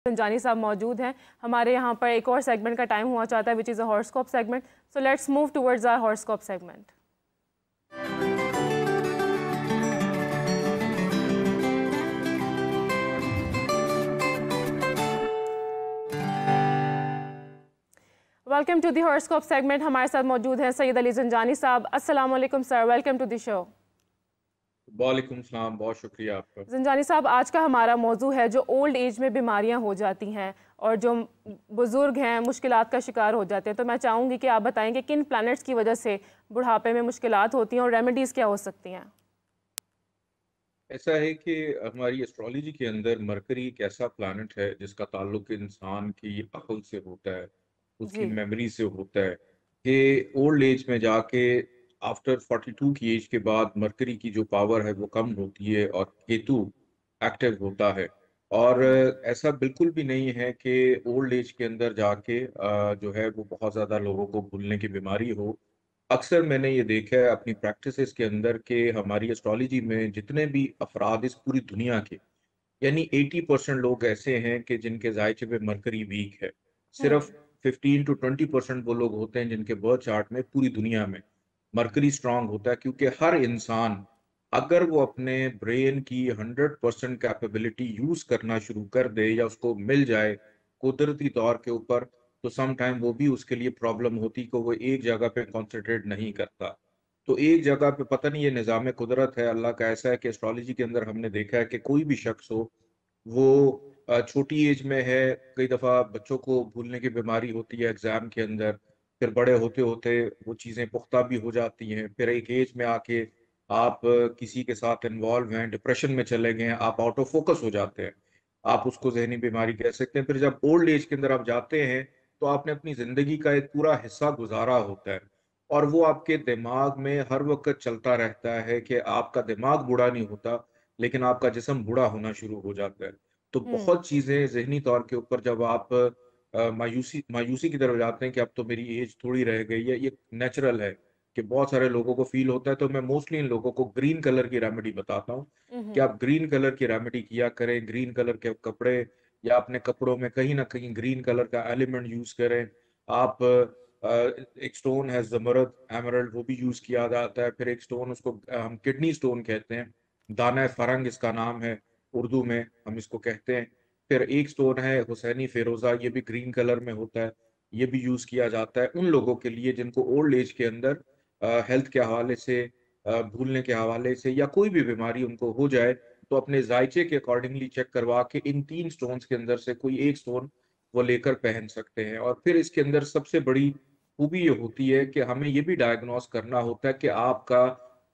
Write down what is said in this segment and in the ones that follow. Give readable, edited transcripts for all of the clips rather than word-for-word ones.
संजानी साहब मौजूद हैं। हमारे यहाँ पर एक और सेगमेंट का टाइम हुआ चाहता है which is a horoscope segment. So let's move towards our horoscope segment. Welcome to the horoscope segment. हमारे साथ मौजूद हैं सैयद अली ज़ंजानी साहब। अस्सलाम वालेकुम sir, welcome to the show. वालेकुम सलाम, बहुत शुक्रिया आपका। ज़ंजानी साहब, आज का हमारा मौजू है जो ओल्ड एज में बीमारियां हो जाती हैं और जो बुज़ुर्ग हैं मुश्किलात का शिकार हो जाते हैं। तो मैं चाहूँगी कि आप बताएं कि किन प्लैनेट्स की वजह से बुढ़ापे में मुश्किलात होती हैं और रेमेडीज़ क्या हो सकती हैं। ऐसा है कि हमारी एस्ट्रोलॉजी के अंदर मरकरी एक ऐसा प्लैनेट है जिसका ताल्लुक इंसान की अक्ल से होता है, उसकी जी। मेमोरी से होता है कि ओल्ड एज में जाके आफ्टर 42 की एज के बाद मरकरी की जो पावर है वो कम होती है और केतु एक्टिव होता है। और ऐसा बिल्कुल भी नहीं है कि ओल्ड एज के अंदर जाके जो है वो बहुत ज़्यादा लोगों को भूलने की बीमारी हो। अक्सर मैंने ये देखा है अपनी प्रैक्टिसेस के अंदर कि हमारी एस्ट्रोलॉजी में जितने भी अफराद इस पूरी दुनिया के यानी 80% लोग ऐसे हैं कि जिनके जायचे पे मरकरी वीक है। हम्म। सिर्फ 15 टू 20% वो लोग होते हैं जिनके बर्थ चार्ट में पूरी दुनिया में मरकरी स्ट्रांग होता है, क्योंकि हर इंसान अगर वो अपने ब्रेन की 100% कैपेबिलिटी यूज करना शुरू कर दे या उसको मिल जाए कुदरती तौर के ऊपर, तो सम टाइम वो भी उसके लिए प्रॉब्लम होती कि वो एक जगह पे कॉन्सेंट्रेट नहीं करता। तो एक जगह पे पता नहीं, ये निज़ाम कुदरत है अल्लाह का, ऐसा है कि एस्ट्रोलॉजी के अंदर हमने देखा है कि कोई भी शख्स हो, वो छोटी एज में है, कई दफ़ा बच्चों को भूलने की बीमारी होती है एग्ज़ाम के अंदर, फिर बड़े होते-होते वो चीज़ें पुख्ता भी हो जाती हैं, फिर एक एज में आके आप किसी के साथ इन्वॉल्व हैं, डिप्रेशन में चले गए हैं, आप आउट ऑफ फ़ोकस हो जाते हैं। आप उसको ज़हनी बीमारी कह सकते हैं। फिर जब ओल्ड एज के अंदर आप जाते हैं, तो आपने अपनी ज़िंदगी का एक पूरा हिस्सा गुज़ारा होता है और वो आपके दिमाग में हर वक़्त चलता रहता है कि आपका दिमाग बूढ़ा नहीं होता, लेकिन आपका जिस्म बूढ़ा होना शुरू हो जाता है। तो हम्म। बहुत चीज़ें ज़हनी तौर के ऊपर जब आप मायूसी मायूसी की तरफ जाते हैं कि अब तो मेरी एज थोड़ी रह गई है, ये नेचुरल है कि बहुत सारे लोगों को फ़ील होता है। तो मैं मोस्टली इन लोगों को ग्रीन कलर की रेमेडी बताता हूँ कि हम्म। आप ग्रीन कलर की रेमेडी किया करें, ग्रीन कलर के कपड़े या अपने कपड़ों में कहीं न कहीं ग्रीन कलर का एलिमेंट यूज़ करें। आप एक स्टोन है ज़मरद, एमराल्ड, वो भी यूज़ किया जाता है। फिर एक स्टोन, उसको हम किडनी स्टोन कहते हैं, दाना फ़रंग इसका नाम है, उर्दू में हम इसको कहते हैं। फिर एक स्टोन है हुसैनी फ़िरोज़ा, ये भी ग्रीन कलर में होता है, ये भी यूज़ किया जाता है उन लोगों के लिए जिनको ओल्ड एज के अंदर हेल्थ के हवाले से, भूलने के हवाले से या कोई भी बीमारी उनको हो जाए, तो अपने जायचे के अकॉर्डिंगली चेक करवा के इन 3 स्टोन्स के अंदर से कोई एक स्टोन वो लेकर पहन सकते हैं। और फिर इसके अंदर सबसे बड़ी खूबी ये होती है कि हमें ये भी डायग्नोस करना होता है कि आपका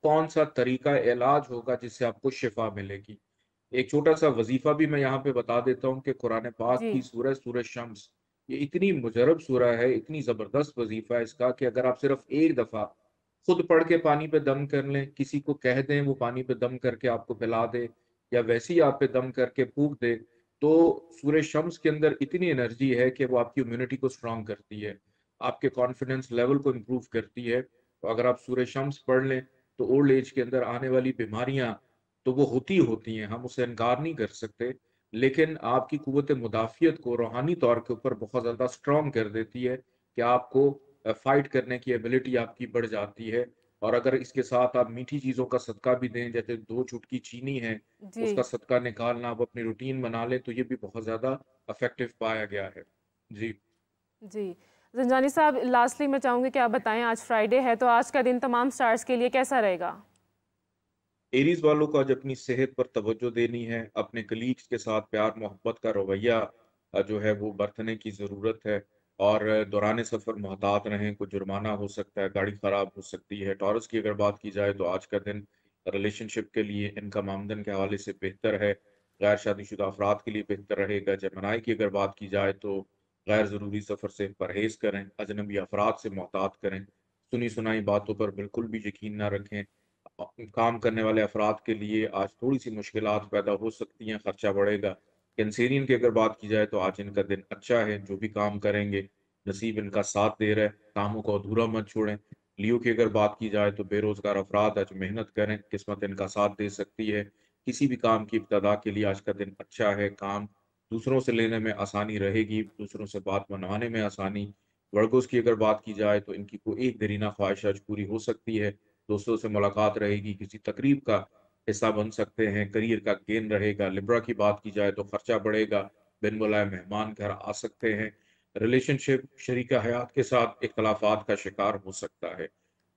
कौन-सा तरीका इलाज होगा जिससे आपको शिफ़ा मिलेगी। एक छोटा-सा वज़ीफ़ा भी मैं यहाँ पे बता देता हूँ कि कुरान पाक जी। की सूरह शम्स, ये इतनी मुजर्रब सूरह है, इतनी ज़बरदस्त वज़ीफ़ा है इसका कि अगर आप सिर्फ़ एक दफ़ा खुद पढ़ के पानी पे दम कर लें, किसी को कह दें वो पानी पे दम करके आपको पिला दे या वैसे ही आप पे दम करके फूँक दे, तो सूरह शम्स के अंदर इतनी एनर्जी है कि वो आपकी इम्यूनिटी को स्ट्रॉन्ग करती है, आपके कॉन्फिडेंस लेवल को इम्प्रूव करती है। तो अगर आप सूरह शम्स पढ़ लें, तो ओल्ड एज के अंदर आने वाली बीमारियाँ तो वो होती ही होती हैं, हम उससे इनकार नहीं कर सकते, लेकिन आपकी कुव्वत मुदाफ़ियत को रूहानी तौर के ऊपर बहुत ज़्यादा स्ट्रॉन्ग कर देती है कि आपको फ़ाइट करने की एबिलिटी आपकी बढ़ जाती है। और अगर इसके साथ आप मीठी चीज़ों का सदका भी दें, जैसे 2 चुटकी चीनी है, जी। उसका सदका निकालना आप अपनी रूटीन बना लें, तो ये भी बहुत ज़्यादा इफ़ेक्टिव पाया गया है। जी। जी। ज़ंजानी साहब, लास्टली मैं चाहूँगी कि आप बताएं, आज फ्राइडे है तो आज का दिन तमाम स्टार्स के लिए कैसा रहेगा। एरीज़ वालों को आज अपनी सेहत पर तवज्जो देनी है, अपने कलीग्स के साथ प्यार-मोहब्बत का रवैया जो है वो बरतने की ज़रूरत है और दौरान सफ़र मोहतात रहें, कोई जुर्माना हो सकता है, गाड़ी ख़राब हो सकती है। टॉरस की अगर बात की जाए तो आज का दिन रिलेशनशिप के लिए, इनकम आमदन के हवाले से बेहतर है, गैर शादीशुदा अफ़राद के लिए बेहतर रहेगा। जेमिनी की अगर बात की जाए तो गैर ज़रूरी सफ़र से परहेज़ करें, अजनबी अफ़राद से मोहतात करें, सुनी-सुनाई बातों पर बिल्कुल भी यकीन ना रखें। काम करने वाले अफराद के लिए आज थोड़ी-सी मुश्किलात पैदा हो सकती हैं, खर्चा बढ़ेगा। कैंसेरियन की अगर बात की जाए तो आज इनका दिन अच्छा है, जो भी काम करेंगे, नसीब इनका साथ दे रहा है, कामों को अधूरा मत छोड़ें। लियो की अगर बात की जाए तो बेरोज़गार अफराद आज मेहनत करें, किस्मत इनका साथ दे सकती है। किसी भी काम की इब्तिदा के लिए आज का दिन अच्छा है, काम दूसरों से लेने में आसानी रहेगी, दूसरों से बात मनवाने में आसानी। वर्कर्स की अगर बात की जाए तो इनकी कोई एक देरीना ख्वाहिश आज पूरी हो सकती है, दोस्तों से मुलाकात रहेगी, किसी तकरीब का हिस्सा बन सकते हैं, करियर का गेन रहेगा। लिब्रा की बात की जाए तो खर्चा बढ़ेगा, बिन बुलाए मेहमान घर आ सकते हैं, रिलेशनशिप शरीका हयात के साथ इख्तलाफात का शिकार हो सकता है।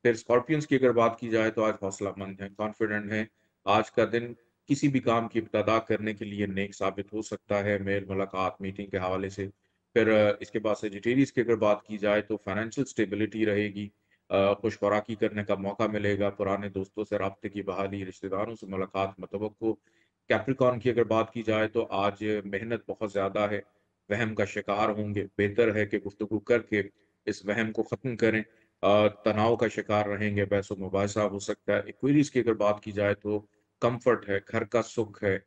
फिर स्कॉर्पियंस की अगर बात की जाए तो आज हौसलामंद हैं, कॉन्फिडेंट हैं। आज का दिन किसी भी काम की इब्तदा करने के लिए नेक साबित हो सकता है, मेल मुलाकात मीटिंग के हवाले से। फिर इसके बाद सेजिटेरियस की अगर बात की जाए तो फाइनेंशियल स्टेबिलिटी रहेगी, खुश खुराकी करने का मौका मिलेगा, पुराने दोस्तों से राब्ते की बहाली, रिश्तेदारों से मुलाकात मतवक्को। कैप्रिकॉर्न की अगर बात की जाए तो आज मेहनत बहुत ज़्यादा है, वहम का शिकार होंगे, बेहतर है कि गुफ्तगू करके इस वहम को ख़त्म करें। तनाव का शिकार रहेंगे, बहस मुबाहिसा हो सकता है। एक्वेरियस की अगर बात की जाए तो कंफर्ट है, घर का सुख है,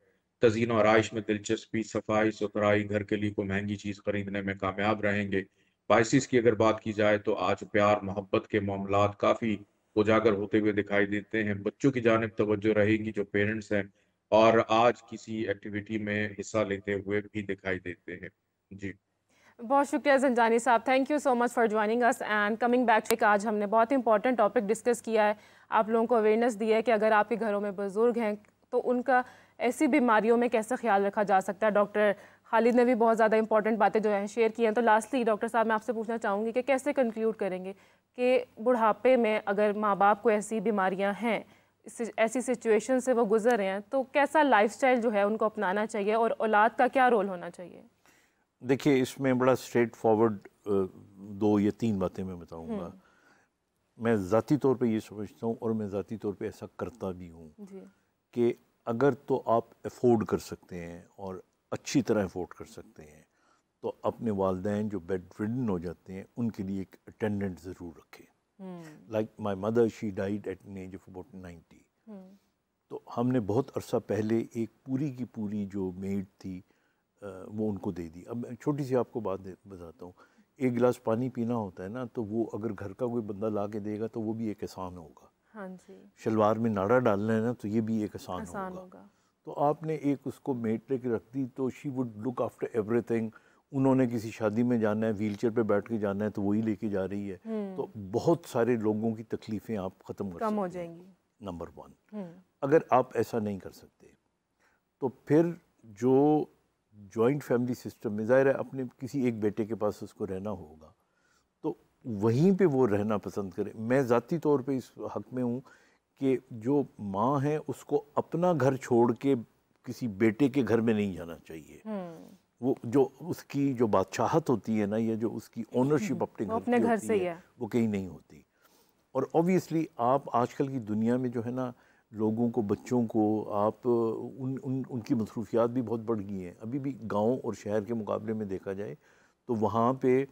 तज़ीन और आराइश में दिलचस्पी, सफाई सुथराई, घर के लिए कोई महंगी चीज़ खरीदने में कामयाब रहेंगे। पाइसेस की अगर बात की जाए तो आज प्यार मोहब्बत के मामलात काफ़ी उजागर होते हुए दिखाई देते हैं। बच्चों की जानिब तवज्जो रहेगी जो पेरेंट्स हैं, और आज किसी एक्टिविटी में हिस्सा लेते हुए भी दिखाई देते हैं। जी। बहुत शुक्रिया ज़ंजानी साहब, thank you so much for joining us and coming back. आज हमने बहुत ही इंपॉर्टेंट टॉपिक डिस्कस किया है, आप लोगों को अवेयरनेस दी है कि अगर आपके घरों में बुज़ुर्ग हैं तो उनका ऐसी बीमारियों में कैसे ख्याल रखा जा सकता है। डॉक्टर खालिद ने भी बहुत ज़्यादा इंपॉर्टेंट बातें जो हैं शेयर की हैं। तो लास्टली डॉक्टर साहब मैं आपसे पूछना चाहूँगी कि कैसे कंक्लूड करेंगे कि बुढ़ापे में अगर माँ बाप को ऐसी बीमारियाँ हैं, ऐसी सिचुएशन से वो गुजर रहे हैं, तो कैसा लाइफस्टाइल जो है उनको अपनाना चाहिए और औलाद का क्या रोल होना चाहिए? देखिए, इसमें बड़ा स्ट्रेट फॉरवर्ड 2 या 3 बातें मैं बताऊंगा। मैं ज़ाती तौर पे ये समझता हूँ और मैं ज़ाती तौर पे ऐसा करता भी हूँ कि अगर तो आप अफोर्ड कर सकते हैं और अच्छी तरह अफोर्ड कर सकते हैं तो अपने वालिदैन जो बेड रिडन हो जाते हैं उनके लिए एक अटेंडेंट ज़रूर रखें। Like my mother, she died at an age of about 90। तो हमने बहुत अरसा पहले एक पूरी की पूरी जो मेड थी वो उनको दे दी। अब छोटी सी आपको बात बताता हूँ, एक गिलास पानी पीना होता है ना, तो वो अगर घर का कोई बंदा ला के देगा तो वो भी एक एहसान होगा। हाँ जी। शलवार में नाड़ा डालना है ना, तो ये भी एक एहसान होगा। तो आपने एक उसको मेट लेके रख दी तो she would look after everything. उन्होंने किसी शादी में जाना है, व्हील चेयर पे बैठ के जाना है, तो वही लेके जा रही है। तो बहुत सारे लोगों की तकलीफ़ें आप ख़त्म कर कम हो जाएंगी। नंबर 1। अगर आप ऐसा नहीं कर सकते तो फिर जो जॉइंट फैमिली सिस्टम में ज़ाहिर है अपने किसी एक बेटे के पास उसको रहना होगा, तो वहीं पे वो रहना पसंद करे। मैं ज़ाती तौर पे इस हक़ में हूँ कि जो माँ है उसको अपना घर छोड़ के किसी बेटे के घर में नहीं जाना चाहिए। वो जो उसकी जो बादशाहत होती है ना, या जो उसकी ओनरशिप अपने घर से है, वो कहीं नहीं होती। और ऑब्वियसली आप आजकल की दुनिया में जो है ना, लोगों को, बच्चों को आप उनकी मसरूफियात भी बहुत बढ़ गई हैं। अभी भी गांव और शहर के मुकाबले में देखा जाए तो वहाँ पे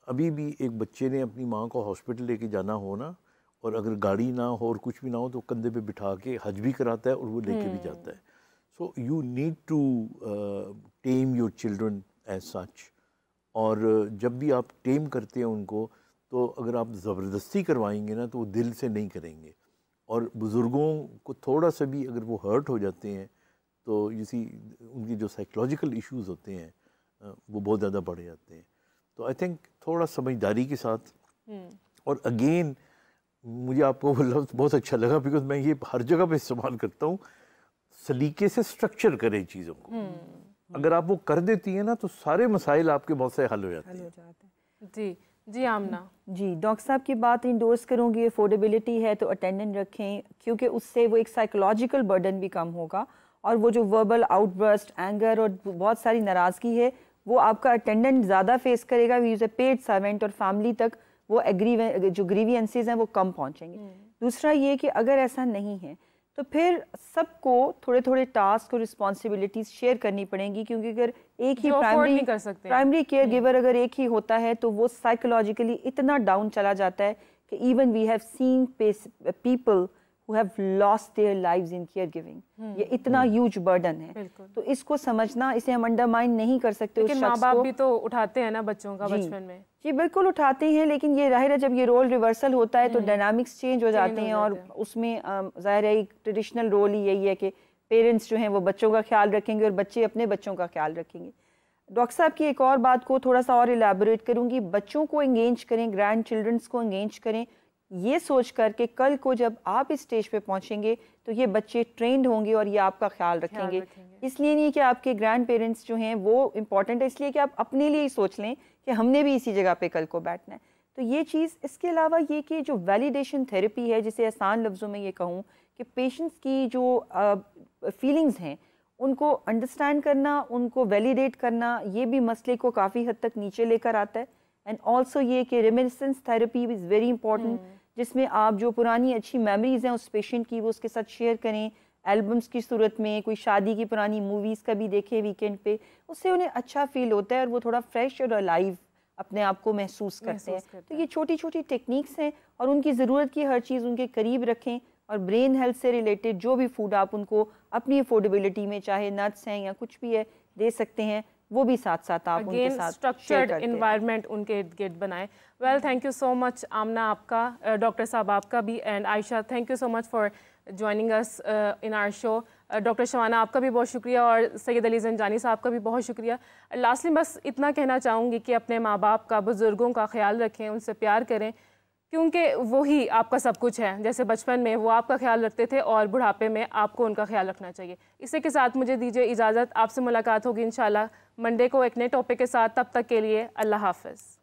अभी भी एक बच्चे ने अपनी माँ को हॉस्पिटल लेके जाना हो ना, और अगर गाड़ी ना हो और कुछ भी ना हो तो कंधे पे बिठा के हज भी कराता है और वो लेके भी जाता है। So you need to tame your children as such. और जब भी आप टेम करते हैं उनको, तो अगर आप ज़बरदस्ती करवाएंगे ना तो वो दिल से नहीं करेंगे। और बुज़ुर्गों को थोड़ा सा भी अगर वो हर्ट हो जाते हैं तो इसी उनकी जो साइकोलॉजिकल इश्यूज़ होते हैं वो बहुत ज़्यादा बढ़ जाते हैं। तो आई थिंक थोड़ा समझदारी के साथ, और अगेन मुझे आपको वो लफ्ज़ बहुत अच्छा लगा बिकॉज मैं ये हर जगह पे इस्तेमाल करता हूँ, सलीके से स्ट्रक्चर करें चीज़ों को। अगर आप वो कर देती हैं ना तो सारे मसाइल आपके बहुत से हल हो जाते हैं। जी जी आमना जी, डॉक्टर साहब की बात इंडोर्स करूँगी। अफोर्डेबिलिटी है तो अटेंडेंट रखें, क्योंकि उससे वो एक साइकोलॉजिकल बर्डन भी कम होगा, और वो जो वर्बल आउटबर्स्ट, एंगर और बहुत सारी नाराज़गी है वो आपका अटेंडेंट ज़्यादा फेस करेगा। We use a paid servant, और फैमिली तक वो जो ग्रीवियंसेस हैं वो कम पहुँचेंगे। दूसरा ये कि अगर ऐसा नहीं है तो फिर सबको थोड़े थोड़े टास्क और रिस्पॉन्सिबिलिटीज शेयर करनी पड़ेंगी, क्योंकि अगर एक ही प्राइमरी केयर गिवर अगर एक ही होता है तो वो साइकोलॉजिकली इतना डाउन चला जाता है कि even we have seen people who have lost their lives in caregiving। ये इतना ह्यूज बर्डन है, तो इसको समझना, इसे हम अंडरमाइन नहीं कर सकते। लेकिन माँ बाप भी तो उठाते हैं ना बच्चों का बचपन में। जी बिल्कुल उठाते हैं, लेकिन ये जाहिर है जब ये रोल रिवर्सल होता है तो डायनामिक्स चेंज हो जाते हैं, और उसमें जाहिर है एक ट्रेडिशनल रोल ही यही है कि पेरेंट्स जो हैं वो बच्चों का ख्याल रखेंगे और बच्चे अपने बच्चों का ख्याल रखेंगे। डॉक्टर साहब की एक और बात को थोड़ा सा और इलेबोरेट करूँगी, बच्चों को एंगेज करें, ग्रैंड चिल्ड्रंस को एंगेज करें, ये सोच कर के कल को जब आप इस स्टेज पे पहुंचेंगे तो ये बच्चे ट्रेंड होंगे और ये आपका ख्याल रखेंगे। इसलिए नहीं कि आपके ग्रैंड पेरेंट्स जो हैं वो इम्पॉर्टेंट है, इसलिए कि आप अपने लिए ही सोच लें कि हमने भी इसी जगह पे कल को बैठना है। तो ये चीज़, इसके अलावा ये कि जो वैलिडेशन थेरेपी है, जिसे आसान लफ्ज़ों में ये कहूँ कि पेशेंट्स की जो फीलिंग्स हैं उनको अंडरस्टैंड करना, उनको वैलिडेट करना, ये भी मसले को काफ़ी हद तक नीचे लेकर आता है। एंड ऑल्सो ये कि reminiscence therapy is very important, जिसमें आप जो पुरानी अच्छी मेमोरीज हैं उस पेशेंट की वो उसके साथ शेयर करें, एल्बम्स की सूरत में, कोई शादी की पुरानी मूवीज़ का भी देखें वीकेंड पे, उससे उन्हें अच्छा फील होता है और वो थोड़ा फ्रेश और अलाइव अपने आप को महसूस करते हैं। तो ये छोटी छोटी टेक्निक्स हैं और उनकी ज़रूरत की हर चीज़ उनके करीब रखें और ब्रेन हेल्थ से रिलेटेड जो भी फूड आप उनको अपनी अफोर्डेबिलिटी में, चाहे नट्स हैं या कुछ भी है, दे सकते हैं, वो भी साथ साथ आप उनके साथ स्ट्रक्चर्ड एनवायरनमेंट उनके इर्द गिर्द बनाएं। Well, thank you so much Amna, आपका, डॉक्टर साहब आपका भी, and Ayesha, thank you so much for joining us in our show. Doctor Shabana, आपका भी बहुत शुक्रिया, और सैयद अली ज़ंजानी साहब का भी बहुत शुक्रिया। लास्टली बस इतना कहना चाहूँगी कि अपने माँ बाप का, बुज़ुर्गों का ख्याल रखें, उनसे प्यार करें, क्योंकि वही आपका सब कुछ है। जैसे बचपन में वो आपका ख्याल रखते थे और बुढ़ापे में आपको उनका ख्याल रखना चाहिए। इसी के साथ मुझे दीजिए इजाज़त, आपसे मुलाकात होगी इंशाल्लाह मंडे को एक नए टॉपिक के साथ। तब तक के लिए अल्लाह हाफ़िज़।